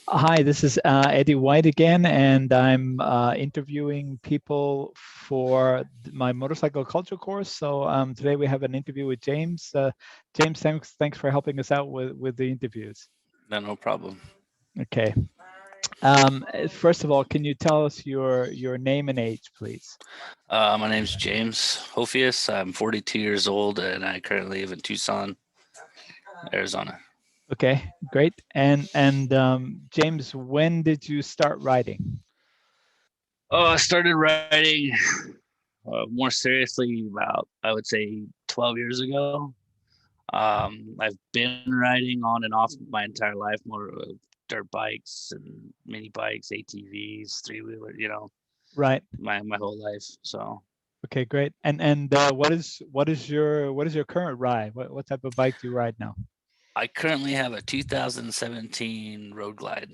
Hi, this is Eddy White again, and I'm interviewing people for my motorcycle culture course. So today we have an interview with James. James, thanks for helping us out with the interviews. No, no problem. Okay. First of all, can you tell us your name and age, please? My name's James Hofius. I'm 42 years old and I currently live in Tucson, Arizona. Okay, great. And James, when did you start riding? Oh, I started riding more seriously about, I would say, 12 years ago. I've been riding on and off my entire life, more dirt bikes and mini bikes, ATVs, three-wheeler, Right. my whole life. So Okay, great. And what is your current ride? What type of bike do you ride now? I currently have a 2017 Road Glide.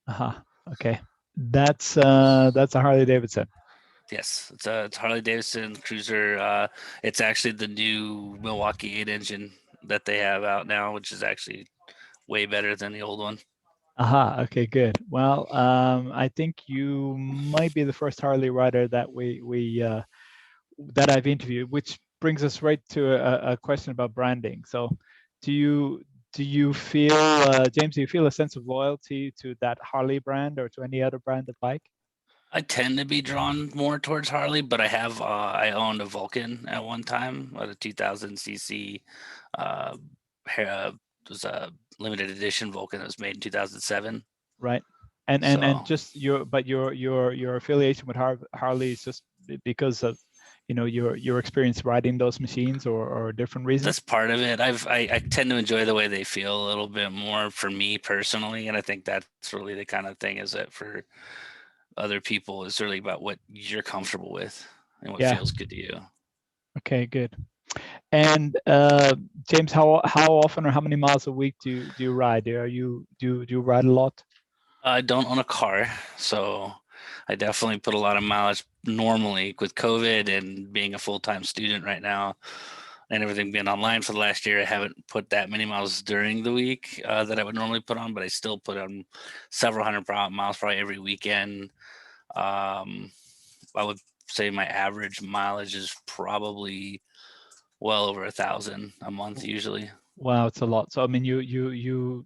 Uh-huh. Okay. That's a Harley Davidson. Yes, it's Harley Davidson Cruiser. It's actually the new Milwaukee 8 engine that they have out now, which is actually way better than the old one. Aha. Okay, good. Well, I think you might be the first Harley rider that I've interviewed, which brings us right to a question about branding. So, do you do you feel, James, do you feel a sense of loyalty to that Harley brand or to any other brand of bike? I tend to be drawn more towards Harley, but I owned a Vulcan at one time, a 2000 cc. Uh, it was a limited edition Vulcan that was made in 2007. Right. And So just your affiliation with Harley is just because of your experience riding those machines or different that's reasons. part of it. I tend to enjoy the way they feel a little bit more for me personally, and I think that's really the kind of thing is that for other people is really about what you're comfortable with and what Yeah. feels good to you. Okay. Good. And James, how often or how many miles a week do you ride? Do you ride a lot? I don't own a car, so I definitely put a lot of mileage normally with COVID and being a full-time student right now and everything being online for the last year. I haven't put that many miles during the week that I would normally put on, but I still put on several hundred miles probably every weekend. Um, I would say my average mileage is probably well over 1,000 a month usually. Wow, it's a lot. So I mean, you you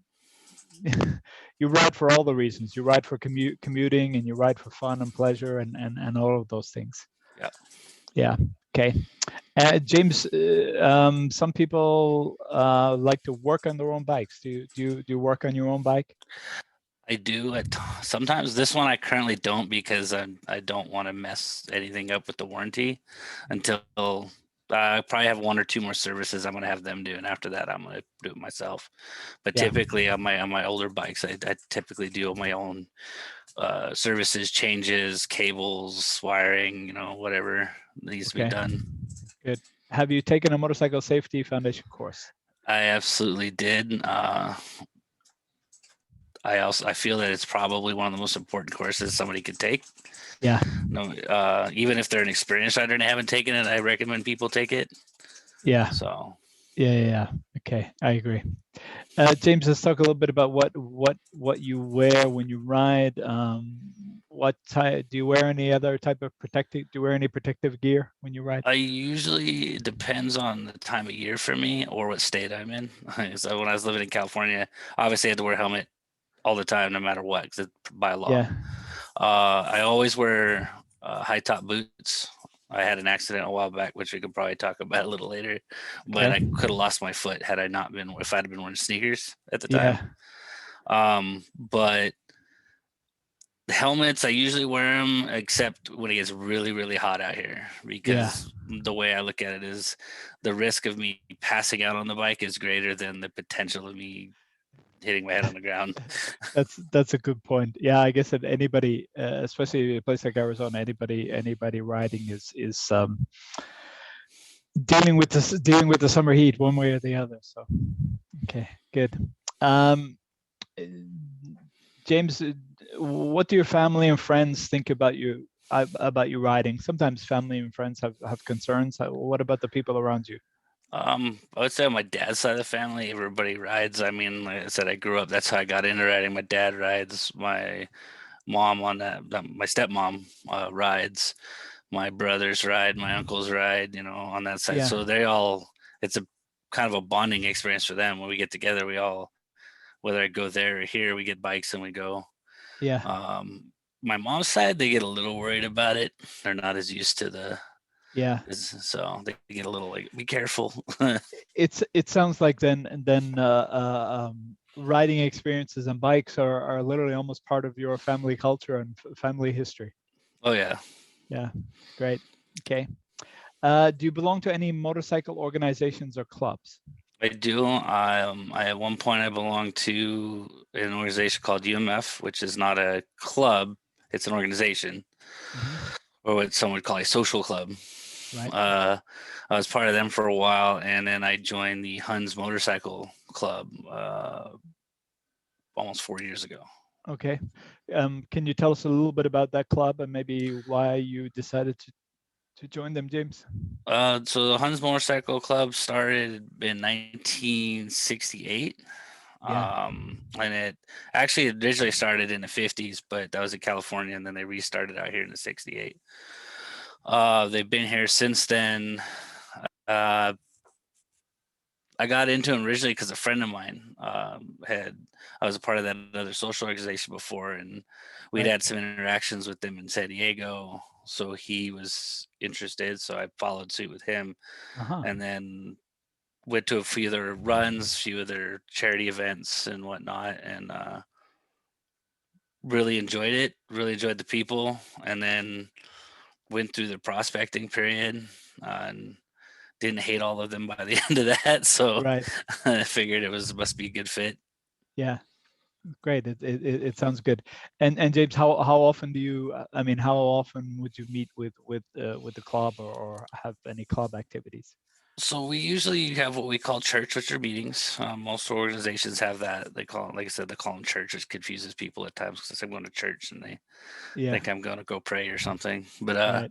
ride for all the reasons. You ride for commuting, and you ride for fun and pleasure, and all of those things. Yeah. Yeah. Okay. James, some people like to work on their own bikes. Do you work on your own bike? I do sometimes. This one I currently don't because I don't want to mess anything up with the warranty until I probably have one or two more services I'm going to have them do, and after that I'm going to do it myself. But Yeah. typically on my older bikes, I typically do my own services, changes, cables, wiring, whatever needs to be Okay. done. Good. Have you taken a motorcycle safety foundation course? I absolutely did. I feel that it's probably one of the most important courses somebody could take. Yeah. No, even if they're an experienced rider and haven't taken it, I recommend people take it. Yeah. So Yeah. Okay, I agree. James, let's talk a little bit about what you wear when you ride. What type do you wear? Any other type of protective? Do you wear any protective gear when you ride? I usually it depends on the time of year for me or what state I'm in. So when I was living in California, obviously I had to wear a helmet all the time, no matter what, because it's by law. Yeah. I always wear high top boots. I had an accident a while back, which we could probably talk about a little later. But Okay. I could have lost my foot had I not been if I'd been wearing sneakers at the time. Yeah. But helmets, I usually wear them except when it gets really, really hot out here Yeah. because the way I look at it is the risk of me passing out on the bike is greater than the potential of me hitting my head on the ground. That's a good point. Yeah, I guess that anybody, especially a place like Arizona, anybody riding is dealing with the summer heat one way or the other. So okay, good. Um, uh, James, what do your family and friends think about you riding? Sometimes family and friends have concerns. What about the people around you? I would say on my dad's side of the family, everybody rides. I mean, like I said, I grew up. That's how I got into riding. My dad rides. My mom on my stepmom rides. My brothers ride. My uncles ride. You know, on that side. Yeah, So they all. It's a kind of a bonding experience for them when we get together. We all, whether I go there or here, we get bikes and we go. yeah, Um, my mom's side, they get a little worried about it. They're not as used to yeah. so they get a little like, be careful. It sounds like then riding experiences and bikes are literally almost part of your family culture and family history. Oh yeah. Yeah, great. Okay. Do you belong to any motorcycle organizations or clubs? I do. I at one point I belonged to an organization called UMF, which is not a club; it's an organization, Hmm. or what some would call a social club. Right. Uh, I was part of them for a while, and then I joined the Huns Motorcycle Club almost 4 years ago. Okay. Can you tell us a little bit about that club and maybe why you decided to join them, James? So the Huns Motorcycle Club started in 1968. Yeah. And it actually originally started in the 50s, but that was in California, and then they restarted out here in the 68. They've been here since then. Uh, I got into them originally because a friend of mine I was a part of that other social organization before, and we'd Right. had some interactions with them in San Diego. So he was interested, so I followed suit with him, Uh-huh. and then went to a few of their runs, a few of their charity events and whatnot, and really enjoyed it. Really enjoyed the people, and then went through the prospecting period and didn't hate all of them by the end of that. So Right. I figured it must be a good fit. Yeah. Great. It sounds good. And James, how often do you? I mean, how often would you meet with the club or have any club activities? So we usually have what we call church, which are meetings. Most organizations have that. They call it, like I said, they call them church. It confuses people at times because I'm going to church and they Yeah. think I'm going to go pray or something. But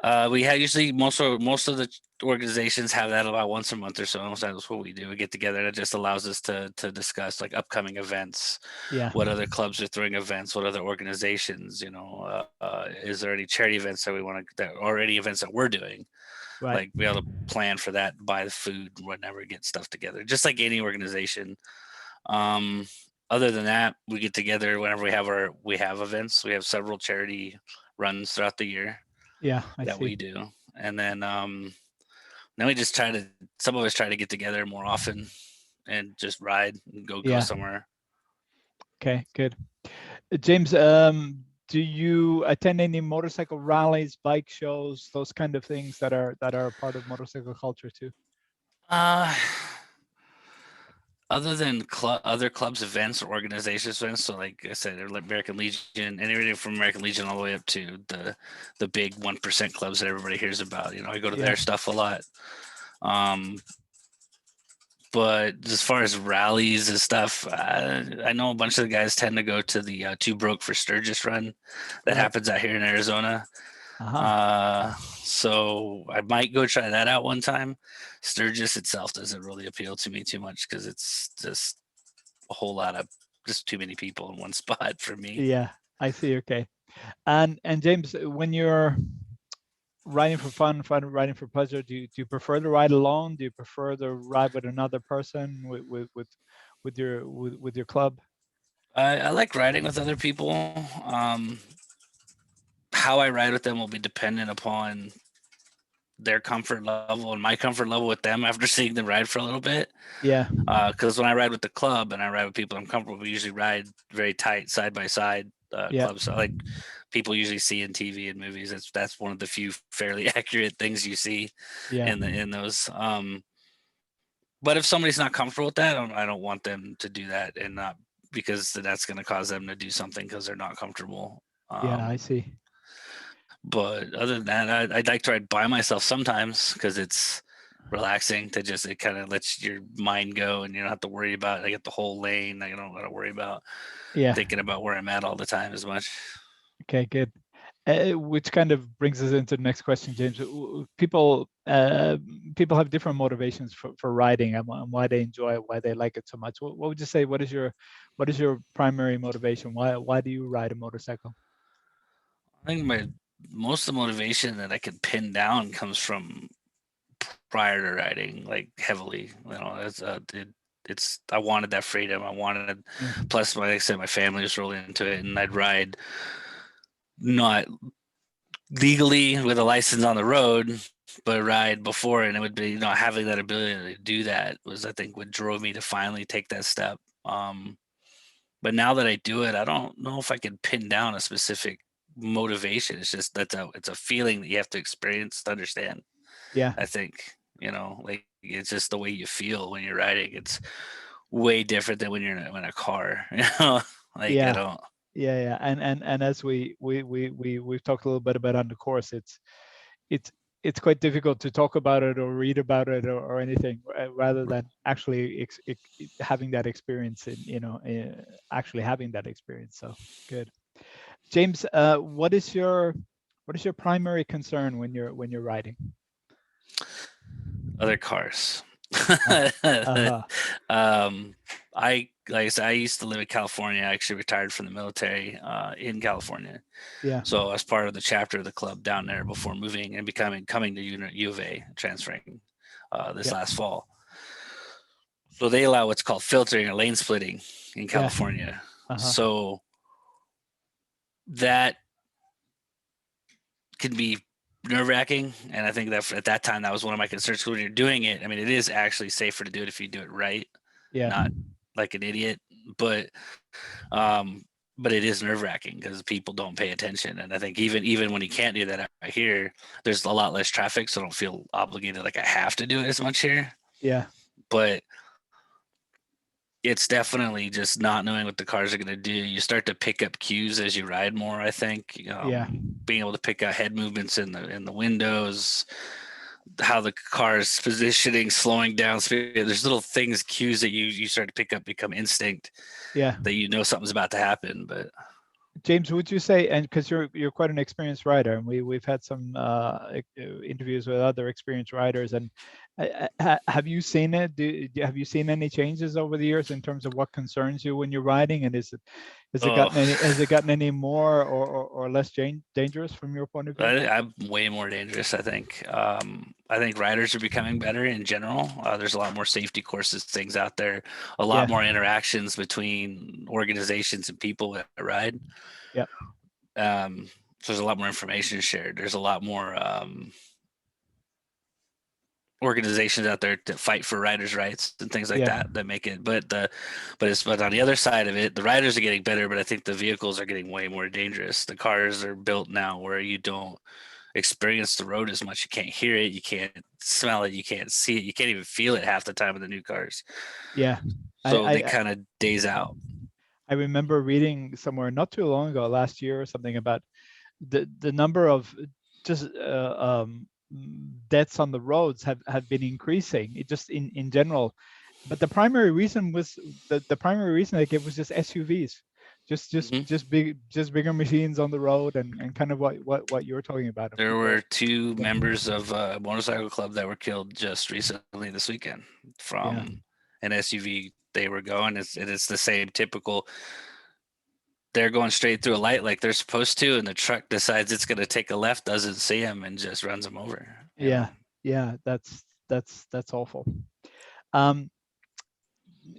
Right. we have usually most of the organizations have that about once a month or so. That's what we do. We get together, and it just allows us to discuss like upcoming events, Yeah. what other clubs are throwing events, what other organizations. Is there any charity events that we want to, or any events that we're doing? Right. Like be able to plan for that, buy the food, whatever, get stuff together, just like any organization. Um, Other than that, we get together whenever we have events. We have several charity runs throughout the year Yeah. I that see. we do, and then we just try to some of us try to get together more often and just ride and go Yeah. somewhere. Okay. Good. James, do you attend any motorcycle rallies, bike shows, those kind of things that are part of motorcycle culture too? Uh, Other than other clubs, events, or organizations events, so like I said, like American Legion, anything from American Legion all the way up to the big 1% clubs that everybody hears about. I go to Yeah. their stuff a lot. Um, but as far as rallies and stuff, I know a bunch of the guys tend to go to the Two Broke for Sturgis run that Right. happens out here in Arizona. Uh-huh. So I might go try that out one time. Sturgis itself doesn't really appeal to me too much because it's just a whole lot of just too many people in one spot for me. Yeah. I see. Okay. And James, when you're riding for fun, riding for pleasure, do you prefer to ride alone? Do you prefer to ride with another person with your club? I like riding with other people. Um, how I ride with them will be dependent upon their comfort level and my comfort level with them after seeing them ride for a little bit. Yeah. Because when I ride with the club and I ride with people I'm comfortable, we usually ride very tight side by side Yeah. clubs. So like people usually see in TV and movies. That's one of the few fairly accurate things you see Yeah. in those. But if somebody's not comfortable with that, I don't want them to do that, and not because that's going to cause them to do something because they're not comfortable. Yeah. I Um, see. but other than that, I'd like to ride by myself sometimes because it's relaxing to just it kind of lets your mind go and you don't have to worry about I get the whole lane. I don't got to worry about Yeah. thinking about where I'm at all the time as much. Okay. Good. Which kind of brings us into the next question, James. People have different motivations for riding and why they enjoy it, why they like it so much. What would you say? What is your primary motivation? Why do you ride a motorcycle? I think most of the motivation that I could pin down comes from prior to riding, like heavily. It's I wanted that freedom. I wanted, Yeah, plus, like I said, my family was really into it, and I'd ride not legally with a license on the road, but ride before, and it would be, having that ability to do that was, I think, what drove me to finally take that step. But now that I do it, I don't know if I can pin down a specific motivation. It's just it's a feeling that you have to experience to understand. yeah, I think, like, it's just the way you feel when you're riding. It's way different than when you're in a car. Like, I yeah, don't. yeah. And as we've talked a little bit about on the course, it's it's quite difficult to talk about it or read about it or anything rather than actually having that experience in actually having that experience. So good. James, what is your primary concern when you're riding? Other cars. Uh, uh-huh. I like I said, I used to live in California. I actually retired from the military in California. Yeah, So I was part of the chapter of the club down there before moving and coming to U of A, transferring this yeah, last fall. So they allow what's called filtering or lane splitting in yeah, California. uh-huh. So that can be nerve wracking. And I think that at that time, that was one of my concerns. When you're doing it, I mean, it is actually safer to do it if you do it right, Yeah, not like an idiot. But um, but it is nerve wracking because people don't pay attention. And I think even when you can't do that out here, there's a lot less traffic, so I don't feel obligated like I have to do it as much here. yeah, But it's definitely just not knowing what the cars are going to do. You start to pick up cues as you ride more. I think yeah, being able to pick out head movements in the windows, how the car is positioning, slowing down speed. There's little things, cues that you start to pick up, become instinct yeah. that something's about to happen. But James, would you say, and because you're quite an experienced rider, and we've had some interviews with other experienced riders, and have you seen it? Have you seen any changes over the years in terms of what concerns you when you're riding, and oh, has it gotten any more or less dangerous from your point of view? I'm way more dangerous. I think riders are becoming better in general. There's a lot more safety courses, things out there, a lot Yeah, more interactions between organizations and people that ride. yeah, So there's a lot more information shared. There's a lot more organizations out there that fight for riders' rights and things like yeah, that make it. But on the other side of it, the riders are getting better, but I think the vehicles are getting way more dangerous. The cars are built now where you don't experience the road as much. You can't hear it, you can't smell it, you can't see it, you can't even feel it half the time with the new cars. yeah. So they I kind of days out. I remember reading somewhere not too long ago, last year or something, about the number of just deaths on the roads have been increasing. It just in general, but the primary reason was the primary reason they gave was just SUVs, Mhm. just bigger machines on the road, and kind of what you're talking about. And There were people, two yeah, members of a motorcycle club that were killed just recently this weekend yeah, from an SUV they were going. It's the same typical. They're going straight through a light like they're supposed to, and the truck decides it's going to take a left, doesn't see them, and just runs them over. yeah, yeah. That's awful. Um,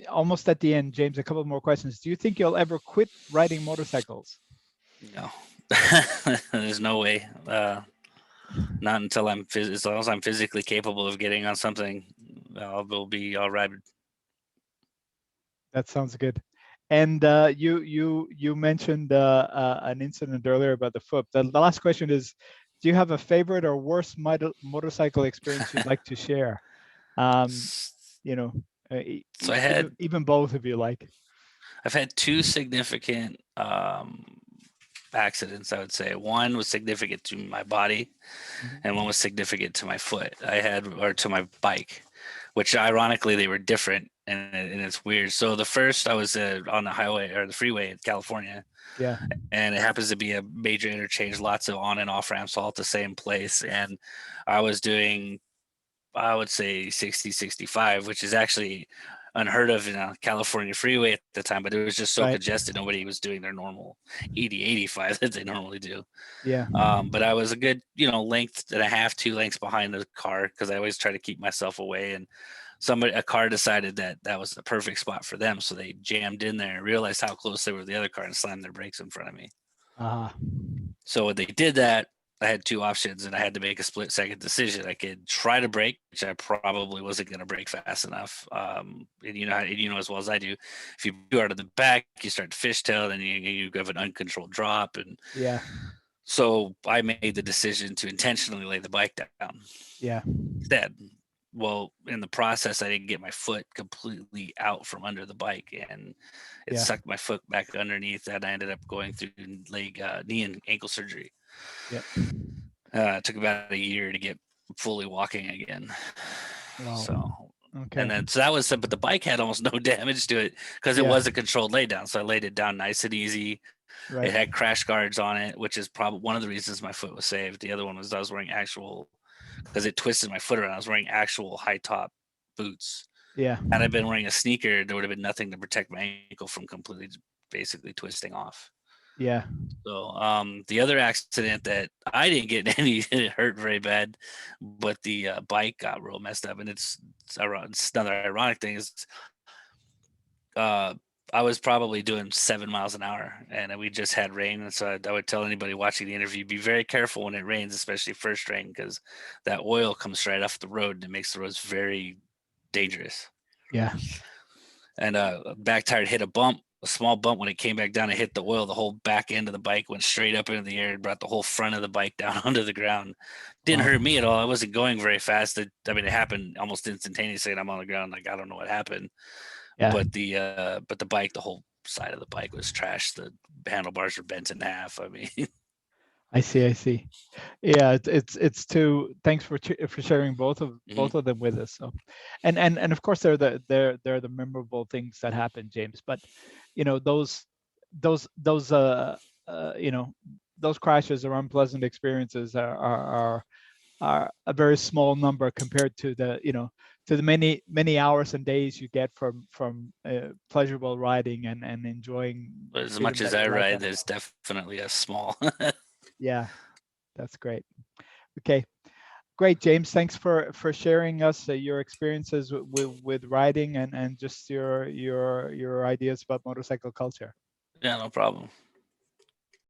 Almost at the end, James. A couple more questions. Do you think you'll ever quit riding motorcycles? No, there's no way. Not until as long as I'm physically capable of getting on something, I'll ride. That sounds good. And you mentioned an incident earlier about the foot. The last question is, do you have a favorite or worst motorcycle experience you'd like to share? Um, you know, So even both if you like. I've had two significant accidents. I would say one was significant to my body, Mhm. and one was significant to my foot. Or to my bike. which ironically they were different, and it's weird. So the first I was on the highway or the freeway in California, Yeah. and it happens to be a major interchange, lots of on and off ramps all at the same place, and I was doing, I would say 60, 65, which is actually unheard of in a California freeway at the time, but it was just so Right. congested. Nobody was doing their normal 80, 85 that they normally do. Yeah. But I was a good, length and a half, 2 lengths behind the car because I always try to keep myself away. And a car decided that that was the perfect spot for them. So they jammed in there and realized how close they were to the other car and slammed their brakes in front of me. Uh-huh. So when they did that, I had two options and I had to make a split-second decision. I could try to brake, which I probably wasn't going to brake fast enough. And you know as well as I do, if you do out of the back, you start to fishtail, then you have an uncontrolled drop. And Yeah. so I made the decision to intentionally lay the bike down Yeah. instead. Well, in the process, I didn't get my foot completely out from under the bike, and it Yeah. sucked my foot back underneath, and I ended up going through knee and ankle surgery. Yeah. It took about a year to get fully walking again. Wow. So, Okay. and then so that was, but the bike had almost no damage to it because it Yeah. was a controlled lay down. So I laid it down nice and easy. Right. It had crash guards on it, which is probably one of the reasons my foot was saved. The other one was I was wearing actual, because it twisted my foot around. I was wearing actual high top boots. Yeah. Had I been wearing a sneaker, there would have been nothing to protect my ankle from completely, basically twisting off. Yeah. So the other accident that I didn't get any hurt very bad, but the bike got real messed up. And it's another ironic thing is I was probably doing 7 miles an hour and we just had rain. And so I would tell anybody watching the interview, be very careful when it rains, especially first rain, because that oil comes right off the road and it makes the roads very dangerous. Yeah. And back tire hit a small bump. When it came back down and hit the oil, the whole back end of the bike went straight up into the air and brought the whole front of the bike down onto the ground. Didn't hurt me at all. I wasn't going very fast. It happened almost instantaneously, and I'm on the ground like I don't know what happened. Yeah. But the bike, the whole side of the bike was trashed. The handlebars were bent in half. I see. Yeah, it's too. Thanks for sharing both of them with us. So, and of course they're the memorable things that happen, James. But those those crashes or unpleasant experiences are a very small number compared to the many hours and days you get from pleasurable riding and enjoying as freedom much as that I you like. ride, there's definitely a small. Yeah, that's great. Okay, great, James. Thanks for sharing us your experiences with riding and just your ideas about motorcycle culture. Yeah, no problem.